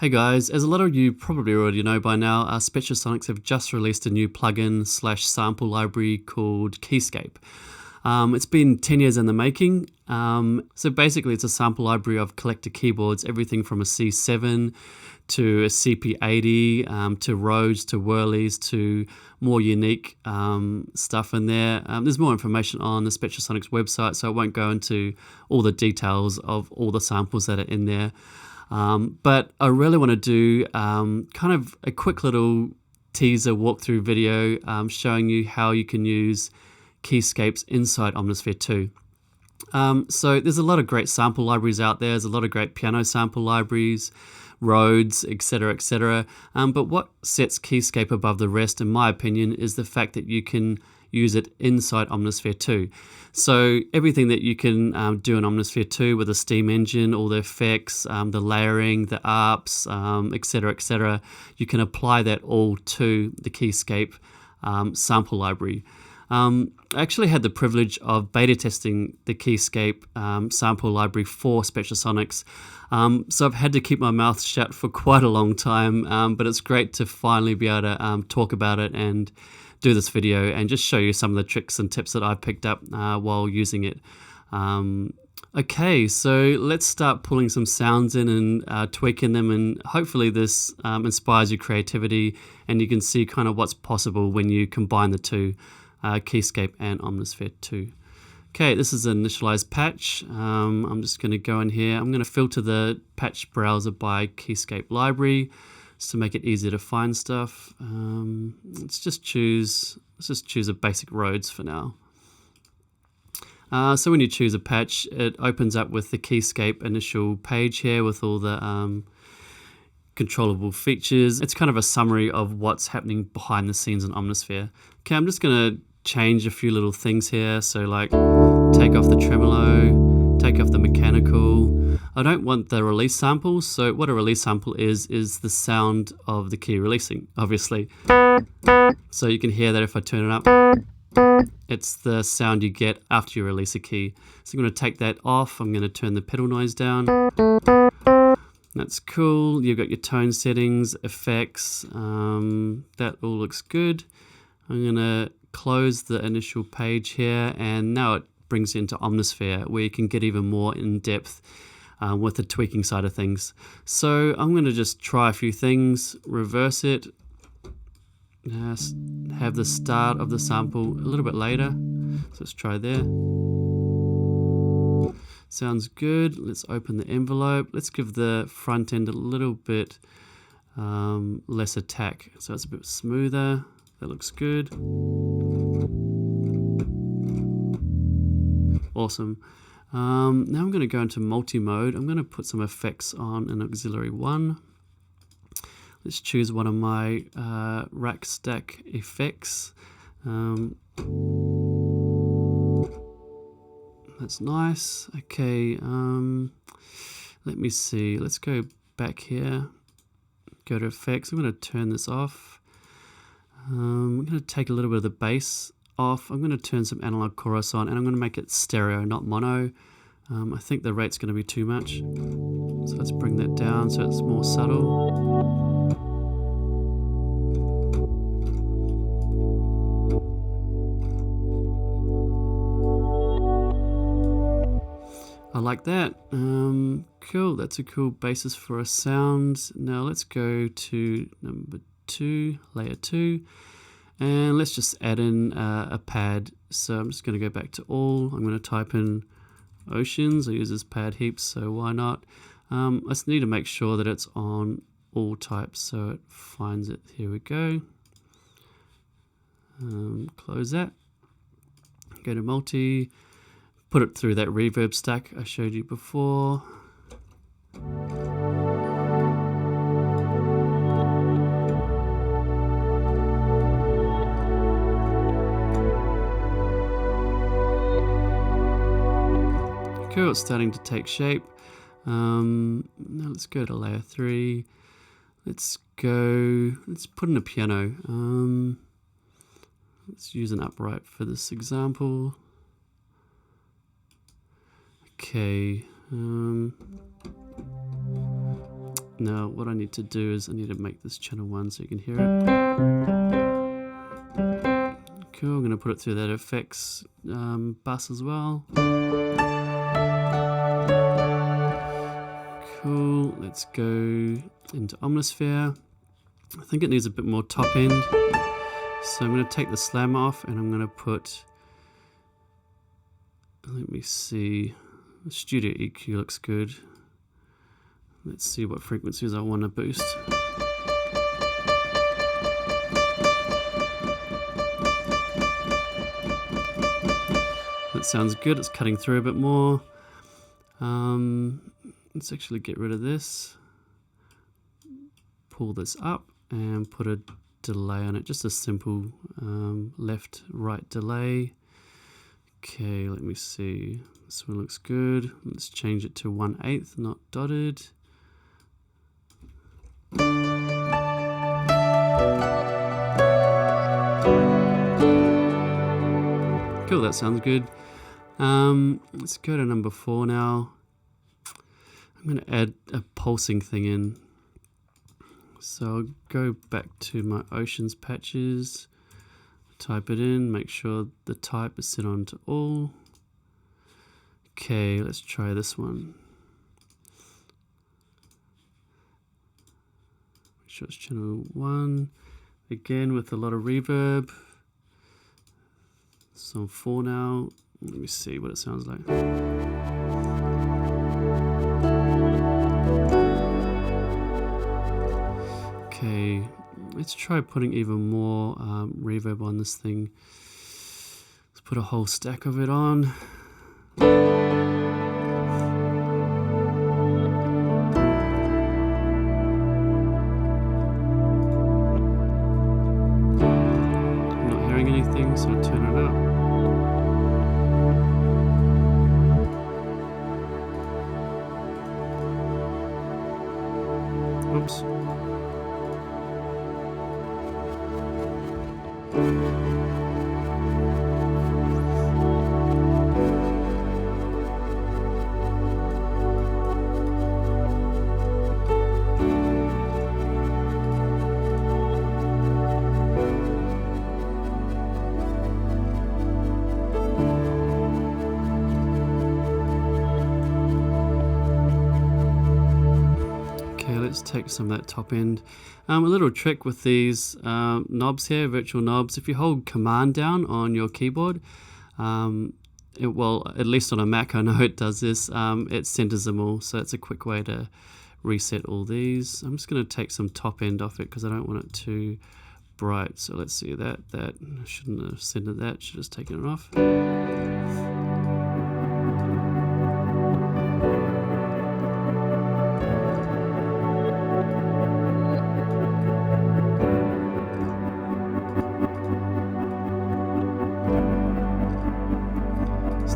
Hey guys, as a lot of you probably already know by now, Spectrasonics have just released a new plugin / sample library called Keyscape. It's been 10 years in the making. So basically it's a sample library of collector keyboards, everything from a C7 to a CP80, to Rhodes, to Whirlies, to more unique stuff in there. There's more information on the Spectrasonics website, so I won't go into all the details of all the samples that are in there. But I really want to do kind of a quick little teaser walkthrough video showing you how you can use Keyscapes inside Omnisphere 2. So there's a lot of great sample libraries out there. There's a lot of great piano sample libraries, Rhodes, etc., etc. But what sets Keyscape above the rest, in my opinion, is the fact that you can use it inside Omnisphere 2. So everything that you can do in Omnisphere 2 with the Steam engine, all the effects, the layering, the ARPs, etc., etc., you can apply that all to the Keyscape sample library. I actually had the privilege of beta testing the Keyscape sample library for Spectrasonics. So I've had to keep my mouth shut for quite a long time, but it's great to finally be able to talk about it and do this video and just show you some of the tricks and tips that I've picked up while using it. Okay, so let's start pulling some sounds in and tweaking them, and hopefully this inspires your creativity and you can see kind of what's possible when you combine the two, Keyscape and Omnisphere 2. Okay, this is an initialized patch. I'm just going to go in here. I'm going to filter the patch browser by Keyscape library to make it easier to find stuff. Let's just choose a basic Rhodes for now. So when you choose a patch, it opens up with the Keyscape initial page here with all the controllable features. It's kind of a summary of what's happening behind the scenes in Omnisphere. Okay, I'm just going to change a few little things here. So like take off the tremolo, take off the mechanical. I don't want the release samples. So what a release sample is the sound of the key releasing, obviously. So you can hear that if I turn it up, it's the sound you get after you release a key. So I'm going to take that off. I'm going to turn the pedal noise down. That's cool. You've got your tone settings, effects. That all looks good. I'm going to close the initial page here, and now it brings you into Omnisphere where you can get even more in depth with the tweaking side of things. So I'm going to just try a few things, reverse it, have the start of the sample a little bit later. So let's try there. Sounds good. Let's open the envelope. Let's give the front end a little bit less attack, so it's a bit smoother. That looks good. Awesome. Now I'm going to go into multi-mode. I'm going to put some effects on an auxiliary 1. Let's choose one of my rack stack effects. That's nice. Okay, let me see. Let's go back here. Go to effects. I'm going to turn this off. I'm going to take a little bit of the bass off. I'm going to turn some analog chorus on, and I'm going to make it stereo, not mono. I think the rate's going to be too much. So let's bring that down so it's more subtle. I like that. Cool, that's a cool basis for a sound. Now let's go to number 2, layer 2, and let's just add in a pad. So I'm just going to go back to all. I'm going to type in oceans. I use this pad heaps, so why not? I just need to make sure that it's on all types so it finds it. Here we go. Close that. Go to multi. Put it through that reverb stack I showed you before. Cool, it's starting to take shape. Now let's go to layer 3. Let's put in a piano. Let's use an upright for this example. Okay, Now what I need to do is I need to make this channel 1 so you can hear it. Cool, I'm going to put it through that effects bus as well. Cool, let's go into Omnisphere. I think it needs a bit more top end. So I'm going to take the slam off and I'm going to put, let me see, the Studio EQ looks good. Let's see what frequencies I want to boost. That sounds good, it's cutting through a bit more. Let's actually get rid of this. Pull this up and put a delay on it, just a simple left right delay. Okay, let me see, this one looks good. Let's change it to 1/8, not dotted. Cool, that sounds good. Let's go to number 4 now. I'm going to add a pulsing thing in. So I'll go back to my oceans patches, type it in, make sure the type is set on to all. Okay, let's try this one. Make sure it's channel 1. Again with a lot of reverb. So on 4 now. Let me see what it sounds like. Okay, let's try putting even more reverb on this thing. Let's put a whole stack of it on. I'm not hearing anything, so I'll turn it up. Oops. Let's take some of that top end. A little trick with these knobs here, virtual knobs, if you hold Command down on your keyboard, well, at least on a Mac I know it does this, it centers them all, so it's a quick way to reset all these. I'm just going to take some top end off it because I don't want it too bright. So let's see, that I shouldn't have centered that, should have just taken it off.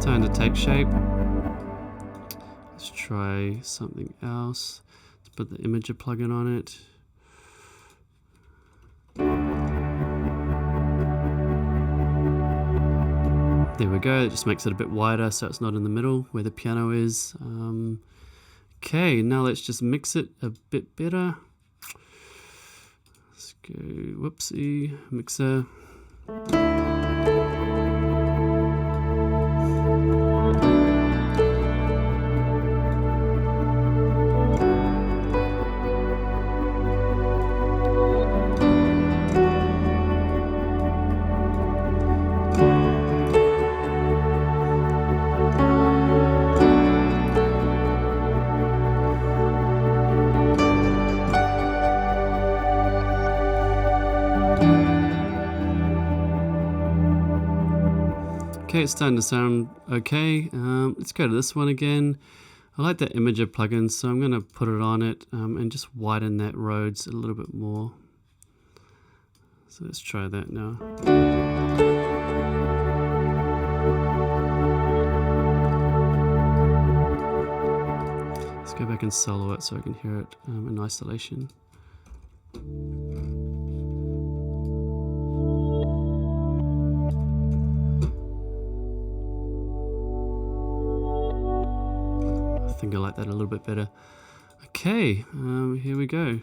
Time to take shape. Let's try something else. Let's put the imager plugin on it. There we go, it just makes it a bit wider so it's not in the middle where the piano is. Okay, now let's just mix it a bit better. Let's go, whoopsie, mixer. Okay, it's starting to sound okay. Let's go to this one again. I like that imager plugin, so I'm going to put it on it and just widen that Rhodes a little bit more. So let's try that now. Let's go back and solo it so I can hear it in isolation. I think I like that a little bit better. Okay, here we go.